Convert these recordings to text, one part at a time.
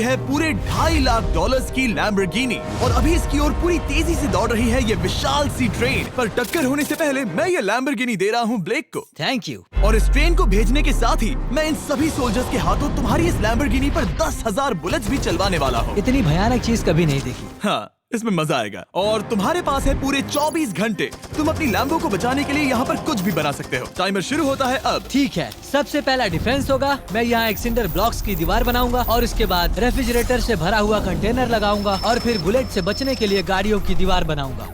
है पूरे $2.5 लाख की लैम्बोर्गिनी और अभी इसकी ओर पूरी तेजी से दौड़ रही है ये विशाल सी ट्रेन। पर टक्कर होने से पहले मैं ये लैम्बोर्गिनी दे रहा हूँ ब्लेक को। Thank you. और इस ट्रेन को भेजने के साथ ही मैं इन सभी सोल्जर्स के हाथों तुम्हारी इस लैम्बोर्गिनी पर 10,000 बुलेट्स भी चलवाने वाला हूँ। इतनी भयानक चीज कभी नहीं देखी। हाँ, इसमें मजा आएगा। और तुम्हारे पास है पूरे 24 घंटे। तुम अपनी लैम्बो को बचाने के लिए यहाँ पर कुछ भी बना सकते हो। टाइमर शुरू होता है अब। ठीक है, सबसे पहला डिफेंस होगा। मैं यहाँ एक सिंडर ब्लॉक्स की दीवार बनाऊंगा और इसके बाद रेफ्रिजरेटर से भरा हुआ कंटेनर लगाऊंगा और फिर बुलेट से बचने के लिए गाड़ियों की दीवार बनाऊंगा।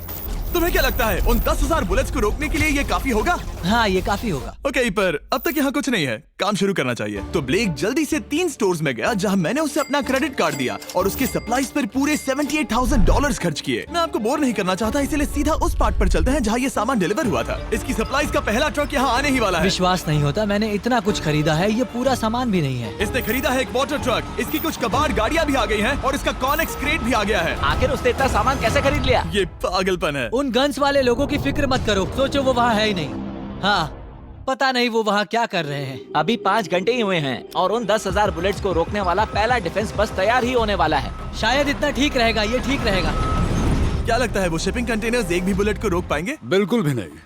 तुम्हें क्या लगता है उन 10,000 बुलेट्स को रोकने के लिए ये काफी होगा? हाँ, ये काफी होगा। ओके, पर अब तक यहाँ कुछ नहीं है, काम शुरू करना चाहिए। तो ब्लेक जल्दी से 3 स्टोर्स में गया जहाँ मैंने उसे अपना क्रेडिट कार्ड दिया और उसके सप्लाईज पर पूरे $78,000 खर्च किए। मैं आपको बोर नहीं करना चाहता, इसलिए सीधा उस पार्ट पर चलते हैं जहाँ ये सामान डिलीवर हुआ था। इसकी सप्लाईज का पहला ट्रक यहाँ आने ही वाला है। विश्वास नहीं होता, मैंने इतना कुछ खरीदा है, ये पूरा सामान भी नहीं है। इसने खरीदा है एक वाटर ट्रक, इसकी कुछ कबाड़ गाड़ियाँ भी आ गई हैं और इसका कॉनेक्स क्रेट भी आ गया है। आखिर उसने इतना सामान कैसे खरीद लिया? ये पागलपन है। उन गन्स वाले लोगों की फिक्र मत करो, सोचो वो वहाँ है ही नहीं। हाँ, पता नहीं वो वहाँ क्या कर रहे हैं। अभी 5 घंटे ही हुए हैं और उन 10,000 बुलेट्स को रोकने वाला पहला डिफेंस बस तैयार ही होने वाला है। शायद इतना ठीक रहेगा, ये ठीक रहेगा। क्या लगता है वो शिपिंग कंटेनर्स एक भी बुलेट को रोक पाएंगे? बिल्कुल भी नहीं।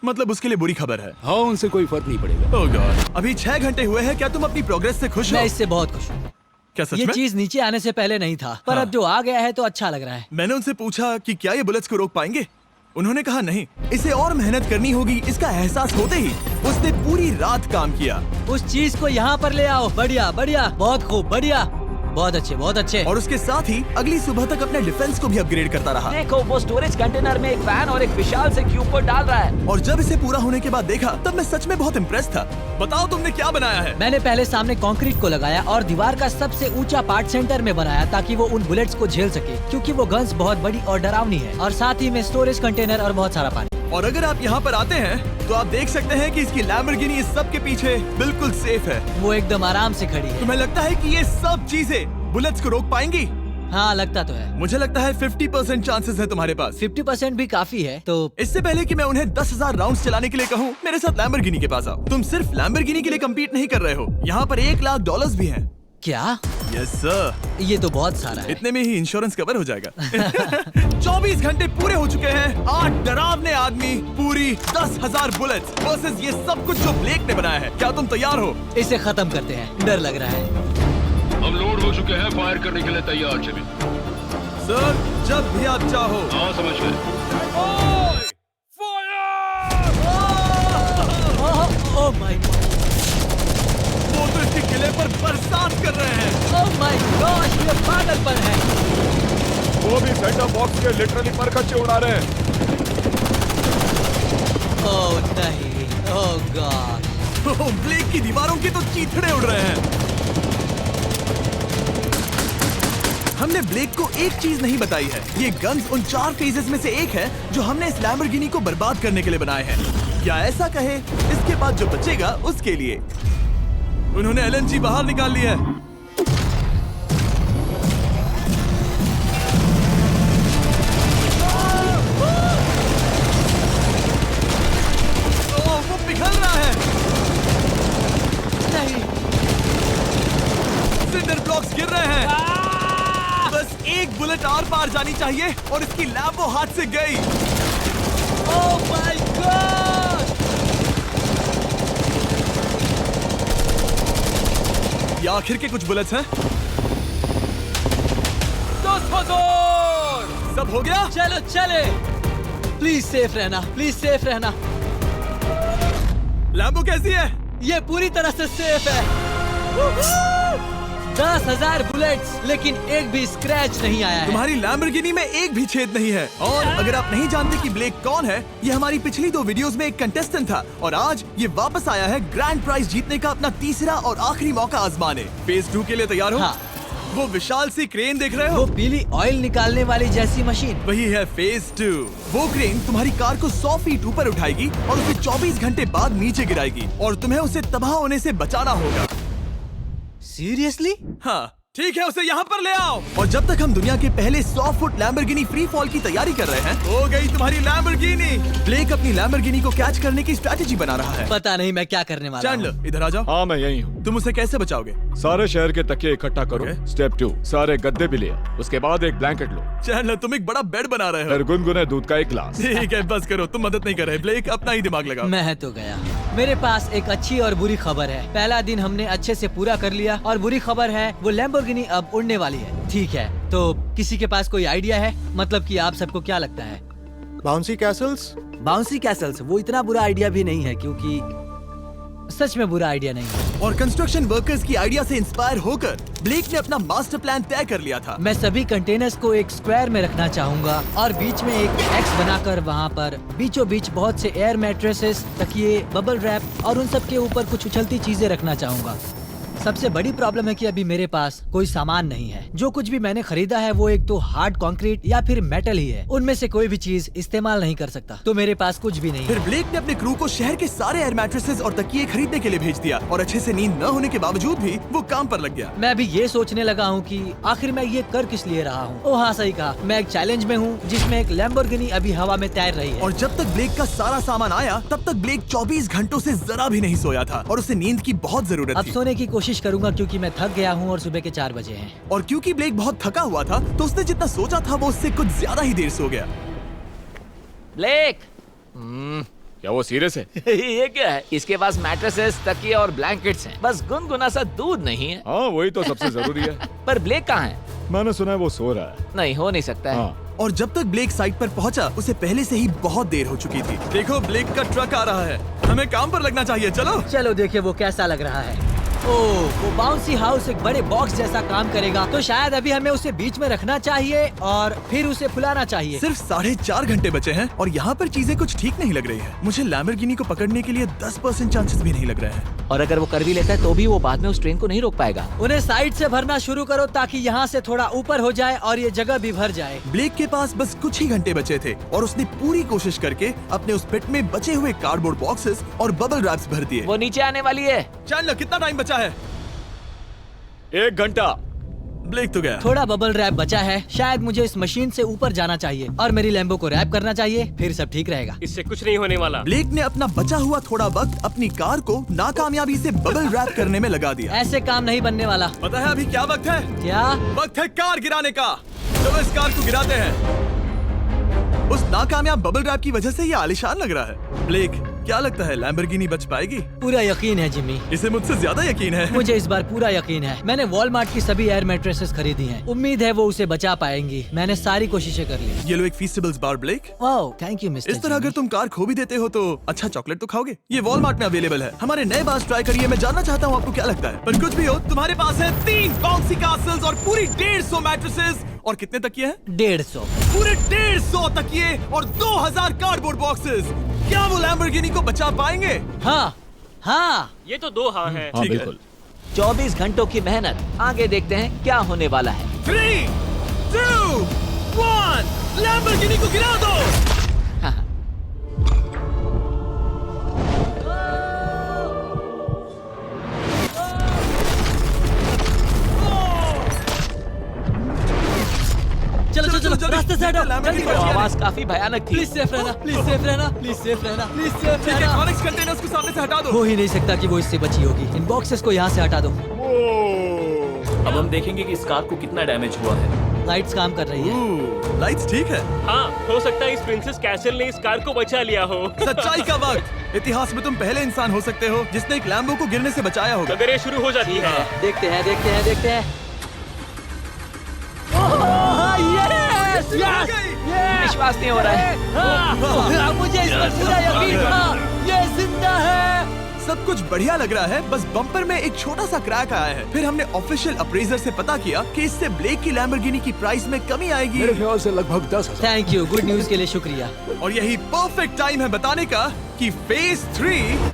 मतलब उसके लिए बुरी खबर है। हाँ, उनसे कोई फर्क नहीं पड़ेगा। ओह गॉड, अभी 6 घंटे हुए हैं। क्या तुम अपनी प्रोग्रेस से खुश हो? मैं इससे बहुत खुश हूँ। क्या सच ये में? चीज नीचे आने से पहले नहीं था, पर हाँ। अब जो आ गया है तो अच्छा लग रहा है। मैंने उनसे पूछा कि क्या ये बुलेट्स को रोक पाएंगे। उन्होंने कहा नहीं, इसे और मेहनत करनी होगी। इसका एहसास होते ही उसने पूरी रात काम किया। उस चीज को यहाँ पर ले आओ। बढ़िया बढ़िया, बहुत खूब, बढ़िया, बहुत अच्छे, बहुत अच्छे। और उसके साथ ही अगली सुबह तक अपने डिफेंस को भी अपग्रेड करता रहा। देखो, वो स्टोरेज कंटेनर में एक वैन और एक विशाल से क्यूब को डाल रहा है। और जब इसे पूरा होने के बाद देखा तब मैं सच में बहुत इम्प्रेस था। बताओ तुमने क्या बनाया है? मैंने पहले सामने कंक्रीट को लगाया और दीवार का सबसे ऊंचा पार्ट सेंटर में बनाया ताकि वो उन बुलेट्स को झेल सके, क्योंकि वो गन्स बहुत बड़ी और डरावनी है। और साथ ही में स्टोरेज कंटेनर और बहुत सारा पानी। और अगर आप यहाँ पर आते हैं तो आप देख सकते हैं कि इसकी लैम्बोर्गिनी इस सब के पीछे बिल्कुल सेफ है। वो एकदम आराम से खड़ी है। तुम्हें लगता है कि ये सब चीजें बुलेट्स को रोक पाएंगी? हाँ, लगता तो है। मुझे लगता है 50% चांसेस है तुम्हारे पास। 50% भी काफी है। तो इससे पहले कि मैं उन्हें 10,000 राउंड्स चलाने के लिए कहूँ, मेरे साथ लैम्बोर्गिनी के पास आओ। तुम सिर्फ लैम्बोर्गिनी के लिए कम्पीट नहीं कर रहे हो, यहाँ पर $1,00,000 भी हैं। क्या? Yes sir. ये तो बहुत सारा है। इतने में ही इंश्योरेंस कवर हो जाएगा। 24 घंटे पूरे हो चुके हैं। 8 डरावने आदमी, पूरी 10,000 बुलेट्स वर्सेस ये सब कुछ जो ब्लेक ने बनाया है। क्या तुम तैयार हो? इसे खत्म करते हैं, डर लग रहा है। हम लोड हो चुके हैं, फायर करने के लिए तैयार। चलिए सर, जब भी आप चाहो। हाँ, समझ गए। ओह माय गॉड, वो तो इसके किले पर बरसात कर रहे हैं। ओह माय गॉड, ये पागलपन है। वो भी सेटअप बॉक्स के लिटरली पर कच्चे उड़ा रहे हैं। ओह नहीं, ओह गॉड। ब्लेक की दीवारों की तो चीथड़े उड़ रहे हैं। हमने ब्लेक को एक चीज नहीं बताई है, ये गन्स उन 4 फेजेस में से एक है जो हमने इस लैम्बोर्गिनी को बर्बाद करने के लिए बनाए हैं। या ऐसा कहे, इसके बाद जो बचेगा उसके लिए। उन्होंने LNG बाहर निकाल ली है। वो पिघल रहा है। नहीं, सिंडर ब्लॉक्स गिर रहे हैं। बस एक बुलेट आर पार जानी चाहिए और इसकी लैम्बो हाथ से गई। Oh my God. ये आखिर के कुछ बुलेट्स हैं। सब हो गया? चलो चले। प्लीज सेफ रहना, प्लीज सेफ रहना। लैम्बो कैसी है? ये पूरी तरह से सेफ है। 10,000 बुलेट्स, लेकिन एक भी स्क्रैच नहीं आया है। तुम्हारी लैम्बोर्गिनी में एक भी छेद नहीं है। और अगर आप नहीं जानते कि ब्लेक कौन है, ये हमारी पिछली 2 वीडियोस में एक कंटेस्टेंट था और आज ये वापस आया है ग्रैंड प्राइज जीतने का अपना तीसरा और आखिरी मौका आजमाने। फेज 2 के लिए तैयार हो? हाँ। वो विशाल सी क्रेन देख रहे वो हो? पीली ऑयल निकालने वाली जैसी मशीन। वही है फेज 2। वो क्रेन तुम्हारी कार को 100 फीट ऊपर उठाएगी और उसे 24 घंटे बाद नीचे गिराएगी और तुम्हें उसे तबाह होने से बचाना होगा। सीरियसली? हाँ, ठीक है, उसे यहाँ पर ले आओ। और जब तक हम दुनिया के पहले 100 फुट लैम्बोर्गिनी फ्री फॉल की तैयारी कर रहे हैं, हो गई तुम्हारी लैम्बोर्गिनी। ब्लेक अपनी लैम्बोर्गिनी को कैच करने की स्ट्रैटेजी बना रहा है। पता नहीं मैं क्या करने वाला हूँ। चैंडलर, इधर आ जाओ। हाँ, मैं यही हूँ। तुम उसे कैसे बचाओगे? सारे शहर के तकिए इकट्ठा करो। Okay. स्टेप 2, सारे गद्दे भी ले आओ। उसके बाद एक ब्लैंकेट लो। चैंडलर, तुम एक बड़ा बेड बना रहे हो। फिर गुनगुने दूध का एक गिलास। ठीक है, बस करो, तुम मदद नहीं कर रहे। ब्लेक, अपना ही दिमाग लगाओ। मैं तो गया। मेरे पास एक अच्छी और बुरी खबर है। पहला दिन हमने अच्छे से पूरा कर लिया और बुरी खबर है वो लैम्बोर्गिनी अब उड़ने वाली है। ठीक है, तो किसी के पास कोई आइडिया है? मतलब कि आप सबको क्या लगता है? Bouncy Castle's? बाउंसी कैसल्स वो इतना बुरा आइडिया भी नहीं है, क्योंकि सच में बुरा आइडिया नहीं है। और कंस्ट्रक्शन वर्कर्स की आइडिया से इंस्पायर होकर ब्लेक ने अपना मास्टर प्लान तय कर लिया था। मैं सभी कंटेनर्स को एक स्क्वायर में रखना चाहूंगा और बीच में एक एक्स बनाकर वहाँ पर बीचों बीच बहुत से एयर मैट्रेसेस, तकिए, बबल रैप और उन सब के ऊपर कुछ उछलती चीजें रखना चाहूंगा। सबसे बड़ी प्रॉब्लम है कि अभी मेरे पास कोई सामान नहीं है। जो कुछ भी मैंने खरीदा है वो एक तो हार्ड कंक्रीट या फिर मेटल ही है। उनमें से कोई भी चीज इस्तेमाल नहीं कर सकता, तो मेरे पास कुछ भी नहीं फिर है। ब्लेक ने अपने क्रू को शहर के सारे एयर मैट्रेसेस और तकिए खरीदने के लिए भेज दिया और अच्छे से नींद न होने के बावजूद भी वो काम पर लग गया। मैं अभी ये सोचने लगा हूँ कि आखिर मैं ये कर किस लिए रहा हूँ। ओह हाँ, सही कहा, मैं एक चैलेंज में हूँ जिसमें एक लैम्बोर्गिनी अभी हवा में तैर रही है। और जब तक ब्लेक का सारा सामान आया तब तक ब्लेक 24 घंटों से जरा भी नहीं सोया था और उसे नींद की बहुत जरूरत अब थी। सोने की कोशिश करूंगा क्योंकि मैं थक गया हूँ और सुबह के 4 बजे हैं। और क्योंकि ब्लेक बहुत थका हुआ था तो उसने जितना सोचा था वो उससे कुछ ज्यादा ही देर सो गया। ब्लेक क्या वो सीरियस है? ये क्या है? इसके पास मैट्रेसेस, तकिए और ब्लैंकेट्स हैं। बस गुनगुना सा दूध नहीं है। हाँ, वही तो सबसे जरूरी है। पर ब्लेक कहाँ है? मैंने सुना है वो सो रहा है। नहीं, हो नहीं सकता है। हाँ, और जब तक ब्लेक साइट पर पहुंचा उसे पहले से ही बहुत देर हो चुकी थी। देखो, ब्लेक का ट्रक आ रहा है, हमें काम पर लगना चाहिए। चलो चलो देखिए वो कैसा लग रहा है। ओह, वो बाउंसी हाउस एक बड़े बॉक्स जैसा काम करेगा, तो शायद अभी हमें उसे बीच में रखना चाहिए और फिर उसे फुलाना चाहिए। सिर्फ 4.5 घंटे बचे हैं और यहाँ पर चीजें कुछ ठीक नहीं लग रही है। मुझे लैम्बोर्गिनी को पकड़ने के लिए 10% चांसेस भी नहीं लग रहे हैं। और अगर वो कर भी लेता है तो भी वो बाद में उस ट्रेन को नहीं रोक पाएगा। उन्हें साइड से भरना शुरू करो ताकि यहाँ से थोड़ा ऊपर हो जाए और ये जगह भी भर जाए। ब्लेक के पास बस कुछ ही घंटे बचे थे और उसने पूरी कोशिश करके अपने उस पिट में बचे हुए कार्डबोर्ड बॉक्सेस और बबल रैप्स भर दिए। वो नीचे आने वाली है। चैंडलर, कितना टाइम बचा है? 1 घंटा। ब्लेक तो गया। थोड़ा बबल रैप बचा है। शायद मुझे इस मशीन से ऊपर जाना चाहिए और मेरी लैम्बो को रैप करना चाहिए, फिर सब ठीक रहेगा। इससे कुछ नहीं होने वाला। ब्लेक ने अपना बचा हुआ थोड़ा वक्त अपनी कार को नाकामयाबी से बबल रैप करने में लगा दिया। ऐसे काम नहीं बनने वाला। पता है अभी क्या वक्त है? क्या? वक्त है कार गिराने का। चलो इस कार को गिराते हैं। उस नाकामयाब बबल रैप की वजह से ये आलीशान लग रहा है। ब्लेक, क्या लगता है लैम्बोर्गिनी बच पाएगी? पूरा यकीन है जिमी, इसे मुझसे ज्यादा यकीन है। मुझे इस बार पूरा यकीन है। मैंने वॉलमार्ट की सभी एयर मैट्रेसेस खरीदी हैं। उम्मीद है वो उसे बचा पाएंगी। मैंने सारी कोशिशें कर ली। ये लो एक फीस्टेबल्स बार ब्लेक। Oh, thank you mister. इस तरह अगर तुम कार खो भी देते हो तो अच्छा चॉकलेट तो खाओगे। ये वॉलमार्ट में अवेलेबल है। हमारे नए बार ट्राई करिए। मैं जानना चाहता हूँ आपको क्या लगता है। पर कुछ भी हो, तुम्हारे पास है 3 बाउंसी कैसल्स और पूरी 150 मैट्रेसेस और कितने तकिए हैं? 150। पूरे 150 तकिए और 2000 कार्डबोर्ड बॉक्सेस। क्या वो लैम्बोर्गिनी को बचा पाएंगे? हाँ हाँ, ये तो 2 हाँ है। हाँ, ठीक है। बिल्कुल। 24 घंटों की मेहनत। आगे देखते हैं क्या होने वाला है। 3, 2, 1, लैम्बोर्गिनी को गिरा दो। चलो चलो चलो, रास्ते से हटो, जल्दी वो आवाज काफी भयानक थी। प्लीज सेफ रहना, प्लीज सेफ रहना, प्लीज सेफ रहना, प्लीज सेफ ठीक है, रहना। कॉनिक्स कंटेनर्स को सामने से हटा दो। हो ही नहीं सकता कि वो इससे बची होगी। इन बॉक्सेस को यहाँ से हटा दो। अब हम देखेंगे कि इस कार को कितना डैमेज हुआ है। लाइट्स काम कर रही है। लाइट्स ठीक है। हाँ, हो सकता है इस प्रिंसेस कैसल ने इस कार को बचा लिया हो। सच्चाई का वक्त। इतिहास में तुम पहले इंसान हो सकते हो जिसने एक लैम्बो को गिरने से बचाया होगा। अगर ये शुरू हो जाती है। देखते हैं देखते हैं देखते हैं। ओह, यस, यस, यस। विश्वास नहीं हो रहा है। हाँ, मुझे इस पर पूरा यकीन था। ये जिंदा है। सब कुछ बढ़िया लग रहा है, बस बम्पर में एक छोटा सा क्रैक आया है। फिर हमने ऑफिशियल अप्रेजर से पता किया कि इससे ब्लेक की लैम्बोर्गिनी की प्राइस में कमी आएगी। मेरे ख्याल से लगभग 10,000। थैंक यू, गुड न्यूज के लिए शुक्रिया। और यही परफेक्ट टाइम है बताने का कि फेज 3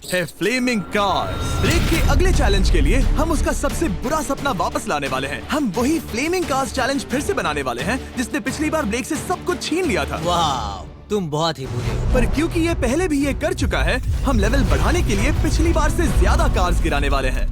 है फ्लेमिंग कार्स। ब्लेक के अगले चैलेंज के लिए हम उसका सबसे बुरा सपना वापस लाने वाले हैं। हम वही फ्लेमिंग कार्स चैलेंज फिर से बनाने वाले हैं जिसने पिछली बार ब्लेक से सब कुछ छीन लिया था। वाह, तुम बहुत ही बुरे हो। पर क्योंकि ये पहले भी ये कर चुका है, हम लेवल बढ़ाने के लिए पिछली बार से ज्यादा कार्स गिराने वाले हैं।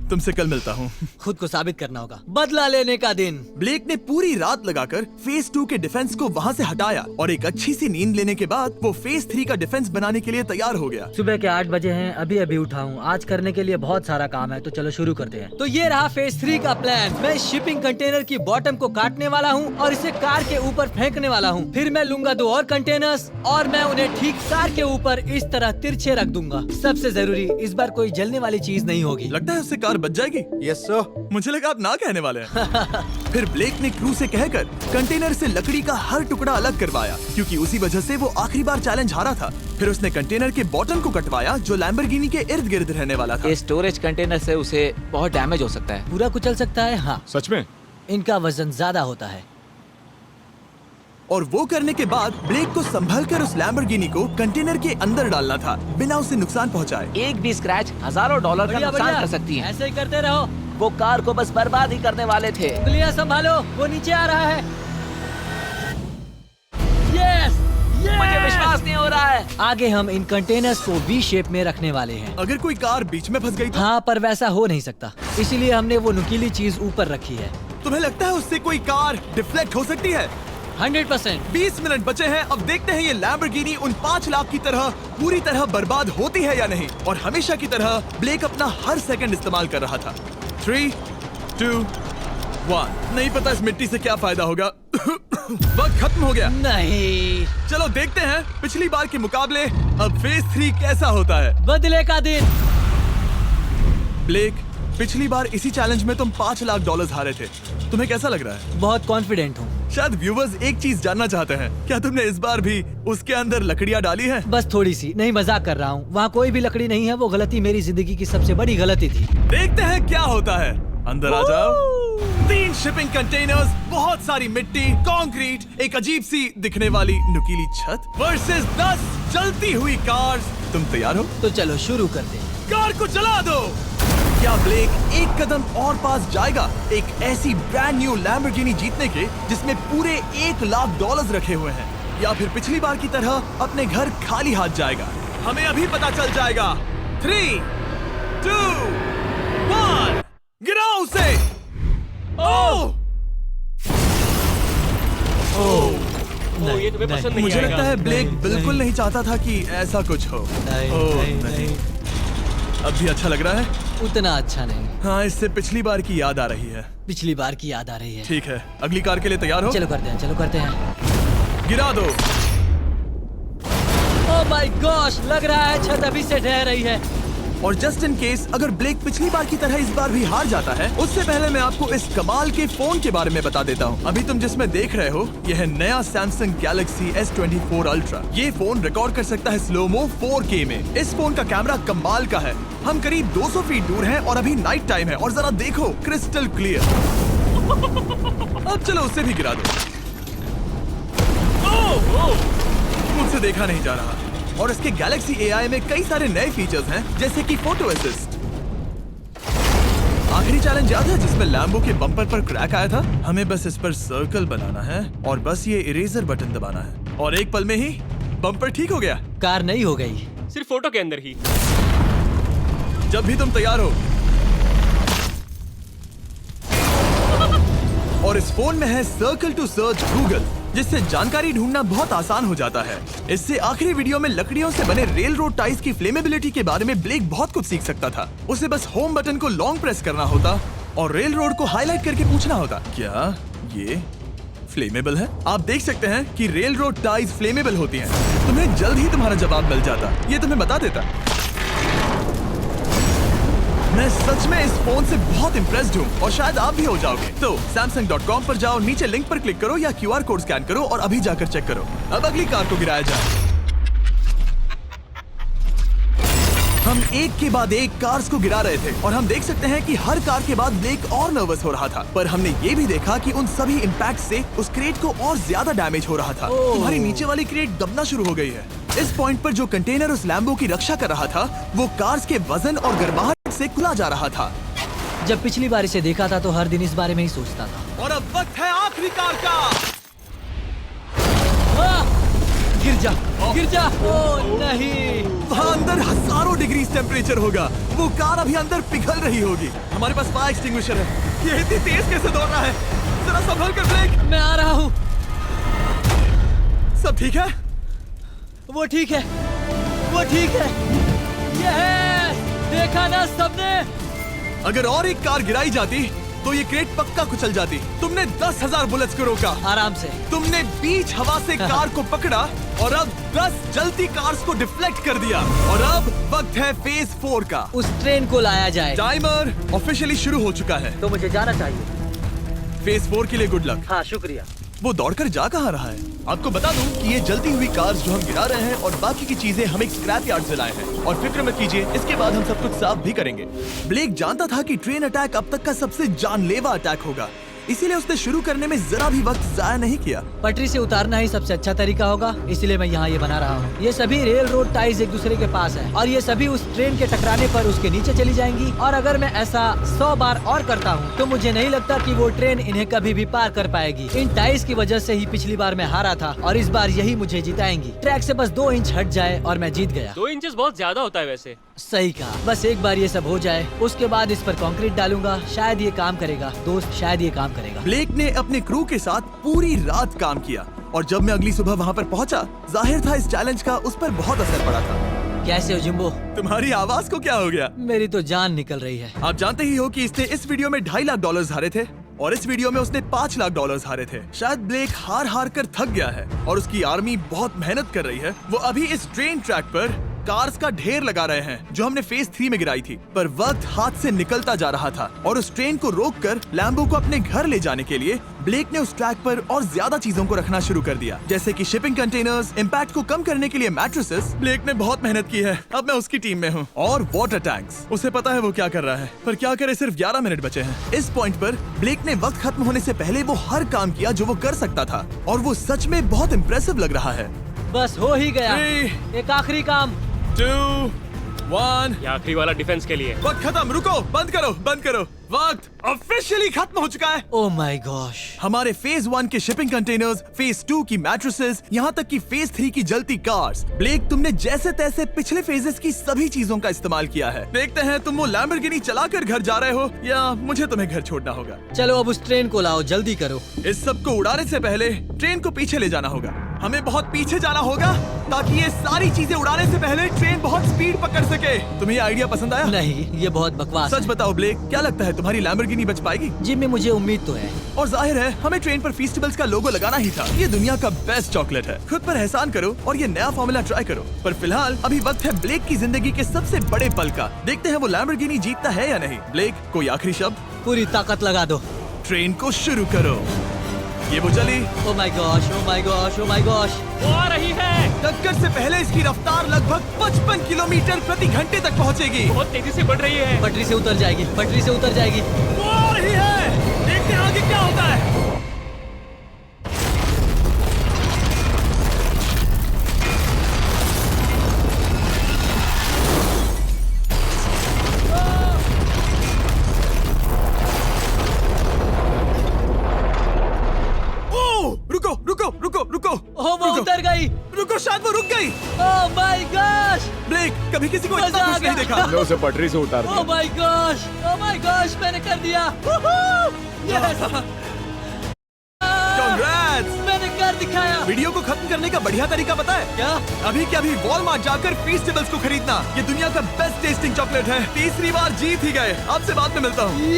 तुमसे कल मिलता हूँ। खुद को साबित करना होगा। बदला लेने का दिन। ब्लेक ने पूरी रात लगाकर फेज 2 के डिफेंस को वहाँ से हटाया और एक अच्छी सी नींद लेने के बाद वो फेज 3 का डिफेंस बनाने के लिए तैयार हो गया। सुबह के 8 बजे हैं, अभी अभी उठा हूँ। आज करने के लिए बहुत सारा काम है, तो चलो शुरू करते हैं। तो ये रहा फेज 3 का प्लान। मैं शिपिंग कंटेनर की बॉटम को काटने वाला हूँ और इसे कार के ऊपर फेंकने वाला हूँ। फिर मैं लूंगा 2 और कंटेनर्स और मैं उन्हें ठीक कार के ऊपर इस तरह तिरछे रख दूंगा। सबसे जरूरी, इस बार कोई जलने वाली चीज नहीं होगी। लगता है उससे कार बच जाएगी। Yes sir. मुझे लगा आप ना कहने वाले हैं। फिर ब्लेक ने क्रू से कहकर कंटेनर से लकड़ी का हर टुकड़ा अलग करवाया, क्योंकि उसी वजह से वो आखिरी बार चैलेंज हारा था। फिर उसने कंटेनर के बॉटम को कटवाया जो लैम्बोर्गिनी के इर्द गिर्द रहने वाला था। इस स्टोरेज कंटेनर से उसे बहुत डैमेज हो सकता है। पूरा कुचल सकता है। हाँ, सच में? इनका वजन ज्यादा होता है। और वो करने के बाद ब्लेक को संभलकर उस लैम्बोर्गिनी को कंटेनर के अंदर डालना था बिना उसे नुकसान पहुंचाए। एक भी स्क्रैच हजारों डॉलर का बढ़िया, नुकसान बढ़िया। कर सकती है। ऐसे ही करते रहो। वो कार को बस बर्बाद ही करने वाले थे। उंगलियां संभालो, वो नीचे आ रहा है। यस, मुझे विश्वास नहीं हो रहा है। आगे हम इन कंटेनर्स को वी शेप में रखने वाले हैं। अगर कोई कार बीच में फंस गई तो? हाँ, पर वैसा हो नहीं सकता, इसीलिए हमने वो नुकीली चीज ऊपर रखी है। तुम्हें लगता है उससे कोई कार डिफ्लेक्ट हो सकती है? 100%। 20 मिनट बचे हैं। अब देखते हैं ये लैम्बोर्गिनी उन 5 लाख की तरह पूरी तरह बर्बाद होती है या नहीं। और हमेशा की तरह ब्लेक अपना हर सेकंड इस्तेमाल कर रहा था। 3, 2, 1। नहीं पता इस मिट्टी से क्या फायदा होगा। वक्त खत्म हो गया। नहीं, चलो देखते हैं पिछली बार के मुकाबले अब फेज 3 कैसा होता है। बदले का दिन। ब्लेक, पिछली बार इसी चैलेंज में तुम $5 लाख हारे थे। तुम्हें कैसा लग रहा है? बहुत कॉन्फिडेंट हूँ। शायद व्यूवर्स एक चीज जानना चाहते हैं, क्या तुमने इस बार भी उसके अंदर लकड़ियाँ डाली हैं? बस थोड़ी सी, नहीं मजाक कर रहा हूँ। वहाँ कोई भी लकड़ी नहीं है। वो गलती मेरी जिंदगी की सबसे बड़ी गलती थी। देखते हैं क्या होता है। अंदर आ जाओ। 3 शिपिंग कंटेनर्स, बहुत सारी मिट्टी, कंक्रीट, एक अजीब सी दिखने वाली नुकीली छत वर्सेस 10 चलती हुई कार्स। तुम तैयार हो? तो चलो शुरू करते हैं। कार को चला दो। क्या ब्लेक एक कदम और पास जाएगा एक ऐसी ब्रांड न्यू लैम्बोर्गिनी जीतने के जिसमें पूरे $1 लाख रखे हुए हैं, या फिर पिछली बार की तरह अपने घर खाली हाथ जाएगा? हमें अभी पता चल जाएगा। 3, 2, 1, गिराओ उसे। ओह! ओ, ये तुम्हें पसंद नहीं मुझे आएगा। लगता है ब्लेक नहीं, बिल्कुल नहीं। नहीं चाहता था कि ऐसा कुछ हो। नहीं, ओह, नहीं, नहीं, अब भी अच्छा लग रहा है? उतना अच्छा नहीं। हाँ, इससे पिछली बार की याद आ रही है। पिछली बार की याद आ रही है। ठीक है, अगली कार के लिए तैयार हो? चलो करते हैं, चलो करते हैं। गिरा दो। ओह माय गॉश, लग रहा है छत अभी से ढह रही है। और जस्ट इन केस अगर ब्लेक पिछली बार की तरह इस बार भी हार जाता है, उससे पहले मैं आपको इस कमाल के फोन के बारे में बता देता हूँ। अभी तुम जिसमें देख रहे हो, यह है नया सैमसंग गैलेक्सी S24 अल्ट्रा। ये फोन रिकॉर्ड कर सकता है स्लोमो 4K में। इस फोन का कैमरा कमाल का है। हम करीब 200 फीट दूर हैं और अभी नाइट टाइम है और जरा देखो, क्रिस्टल क्लियर। अब चलो उसे भी गिरा दो। मुझसे देखा नहीं जा रहा। और इसके गैलेक्सी AI में कई सारे नए फीचर्स हैं, जैसे कि फोटो असिस्ट। आखिरी चैलेंज याद है जिसमें लैम्बो के बम्पर पर क्रैक आया था? हमें बस इस पर सर्कल बनाना है और बस ये इरेजर बटन दबाना है और एक पल में ही बम्पर ठीक हो गया। कार नई हो गई। सिर्फ फोटो के अंदर ही। जब भी तुम तैयार हो। और इस फोन में है सर्कल टू सर्च गूगल, जिससे जानकारी ढूंढना बहुत आसान हो जाता है। इससे आखिरी वीडियो में लकड़ियों से बने रेल रोड टाइज की फ्लेमेबिलिटी के बारे में ब्लेक बहुत कुछ सीख सकता था। उसे बस होम बटन को लॉन्ग प्रेस करना होता और रेल रोड को हाईलाइट करके पूछना होता, क्या ये फ्लेमेबल है? आप देख सकते हैं कि रेल रोड टाइज फ्लेमेबल होती हैं। तुम्हें जल्द ही तुम्हारा जवाब मिल जाता। ये तुम्हें बता देता। मैं सच में इस फोन से बहुत इम्प्रेस्ड हूँ और शायद आप भी हो जाओगे। तो Samsung.com पर जाओ, नीचे लिंक पर क्लिक करो या QR कोड स्कैन करो और अभी जाकर चेक करो। अब अगली कार को गिराया जाए। हम एक के बाद एक कार्स को गिरा रहे थे और हम देख सकते हैं कि हर कार के बाद ब्लेक और नर्वस हो रहा था, पर हमने ये भी देखा कि उन सभी इम्पैक्ट से उस क्रेट को और ज्यादा डैमेज हो रहा था। तुम्हारी नीचे वाली क्रेट दबना शुरू हो गई है। इस पॉइंट पर जो कंटेनर उस लैम्बो की रक्षा कर रहा था, वो कार्स के वजन और गर्माहट से खुला जा रहा था। जब पिछली बार इसे देखा था तो हर दिन इस बारे में ही सोचता था। और अब वक्त है आखिरी कार का। गिर जा, गिर जा। ओ नहीं। वहाँ अंदर हजारों डिग्री टेम्परेचर होगा। वो कार अभी अंदर पिघल रही होगी। हमारे पास फायर एक्सटिंग्विशर है। ये इतनी तेज कैसे दौड़ रहा है? जरा संभल कर ब्लेक। मैं आ रहा हूँ। सब ठीक है? वो ठीक है, वो ठीक है। ये है, देखा ना सबने। अगर और एक कार गिराई जाती तो ये क्रेट पक्का कुचल जाती। तुमने 10,000 बुलेट्स को रोका। आराम से। तुमने बीच हवा से कार को पकड़ा और अब 10 जलती कार्स को डिफ्लेक्ट कर दिया। और अब वक्त है फेज 4 का। उस ट्रेन को लाया जाए। टाइमर ऑफिशियली शुरू हो चुका है। तो मुझे जाना चाहिए। फेज 4 के लिए गुड लक। हाँ, शुक्रिया। वो दौड़कर जा कहाँ रहा है? आपको बता दूं कि ये जलती हुई कार्स जो हम गिरा रहे हैं और बाकी की चीजें हम एक स्क्रैप यार्ड से लाए हैं। और फिक्र मत कीजिए, इसके बाद हम सब कुछ साफ भी करेंगे। ब्लेक जानता था कि ट्रेन अटैक अब तक का सबसे जानलेवा अटैक होगा, इसीलिए उसने शुरू करने में जरा भी वक्त जाया नहीं किया। पटरी से उतारना ही सबसे अच्छा तरीका होगा, इसलिए मैं यहाँ ये बना रहा हूँ। ये सभी रेल रोड टाइज एक दूसरे के पास है और ये सभी उस ट्रेन के टकराने पर उसके नीचे चली जाएंगी। और अगर मैं ऐसा 100 बार और करता हूँ तो मुझे नहीं लगता कि वो ट्रेन इन्हें कभी भी पार कर पाएगी। इन टाइज की वजह से ही पिछली बार मैं हारा था और इस बार यही मुझे जिताएंगी। ट्रैक से बस 2 इंच हट जाए और मैं जीत गया। 2 इंचेस बहुत ज्यादा होता है वैसे। सही कहा। बस एक बार ये सब हो जाए, उसके बाद इस पर कंक्रीट डालूंगा। शायद ये काम करेगा दोस्त, शायद ये काम करेगा। ब्लेक ने अपने क्रू के साथ पूरी रात काम किया और जब मैं अगली सुबह वहाँ पर पहुँचा, जाहिर था इस चैलेंज का उस पर बहुत असर पड़ा था। कैसे हो जिम्बो? तुम्हारी आवाज को क्या हो गया? मेरी तो जान निकल रही है। आप जानते ही हो कि इसने इस वीडियो में $2.5 लाख हारे थे और इस वीडियो में उसने $5 लाख हारे थे। शायद ब्लेक हार हार कर थक गया है और उसकी आर्मी बहुत मेहनत कर रही है। वो अभी इस ट्रेन ट्रैक पर कार्स का ढेर लगा रहे हैं जो हमने फेज 3 में गिराई थी। पर वक्त हाथ से निकलता जा रहा था और उस ट्रेन को रोककर लैम्बो को अपने घर ले जाने के लिए ब्लेक ने उस ट्रैक पर और ज्यादा चीजों को रखना शुरू कर दिया, जैसे कि शिपिंग कंटेनर्स, इम्पैक्ट को कम करने के लिए मैट्रेसेस। ब्लेक ने बहुत मेहनत की है, अब मैं उसकी टीम में हूँ। और वाटर टैंक्स, उसे पता है वो क्या कर रहा है, पर क्या करे, सिर्फ 11 मिनट बचे हैं। इस पॉइंट पर ब्लेक ने वक्त खत्म होने से पहले वो हर काम किया जो वो कर सकता था और वो सच में बहुत इम्प्रेसिव लग रहा है। बस हो ही गया। 3, एक आखिरी काम। 2, 1। ये आखिरी वाला डिफेंस के लिए। वक्त खत्म, रुको, बंद करो, बंद करो। वक्त ऑफिशियली खत्म हो चुका है। Oh my gosh. हमारे फेज 1 के शिपिंग कंटेनर्स, फेज 2 की मैट्रेसेस, यहाँ तक कि फेज 3 की जलती कार्स। ब्लेक, तुमने जैसे तैसे पिछले फेजेस की सभी चीजों का इस्तेमाल किया है। देखते हैं तुम वो लैम्बोर्गिनी चलाकर घर जा रहे हो या मुझे तुम्हें घर छोड़ना होगा। चलो अब उस ट्रेन को लाओ, जल्दी करो। इस सब को उड़ाने से पहले ट्रेन को पीछे ले जाना होगा। हमें बहुत पीछे जाना होगा ताकि ये सारी चीजें उड़ाने से पहले ट्रेन बहुत स्पीड पकड़ सके। तुम्हें ये आइडिया पसंद आया? नहीं, ये बहुत बकवास सच बताओ ब्लेक, क्या लगता है तुम्हारी लैम्बोर्गिनी बच पाएगी? जिम्मी, मुझे उम्मीद तो है। और जाहिर है हमें ट्रेन पर फेस्टिवल्स का लोगो लगाना ही था। ये दुनिया का बेस्ट चॉकलेट है। खुद पर एहसान करो और ये नया फॉर्मूला ट्राई करो। पर फिलहाल अभी वक्त है ब्लेक की जिंदगी के सबसे बड़े पल का। देखते हैं वो लैम्बोर्गिनी जीतता है या नहीं। ब्लेक, कोई आखिरी शब्द? पूरी ताकत लगा दो। ट्रेन को शुरू करो। ये वो चली। Oh my gosh, oh my gosh, oh my gosh. वो आ रही है। टक्कर से पहले इसकी रफ्तार लगभग 55 किलोमीटर प्रति घंटे तक पहुंचेगी। बहुत तेजी से बढ़ रही है। पटरी से उतर जाएगी, पटरी से उतर जाएगी। वो आ रही है। देखते हैं आगे क्या होता है। रुको रुको रुको रुको। ओह, वो रुको। उतर गई। रुको, शायद वो रुक गई। Oh my gosh. ब्लेक, कभी किसी को मजा इतना आ खुश नहीं गया। देखा। हमने उसे पटरी से उतार ओह दिया। My gosh, oh my gosh, मैंने कर दिया। Yes, Congrats! मैंने कर दिखाया। वीडियो को खत्म करने का बढ़िया तरीका पता है क्या? अभी के अभी वॉलमार्ट जाकर फेस्टिवल्स को खरीदना। ये दुनिया का बेस्ट टेस्टिंग चॉकलेट है। तीसरी बार जीत ही गए। आपसे बाद में मिलता हूँ।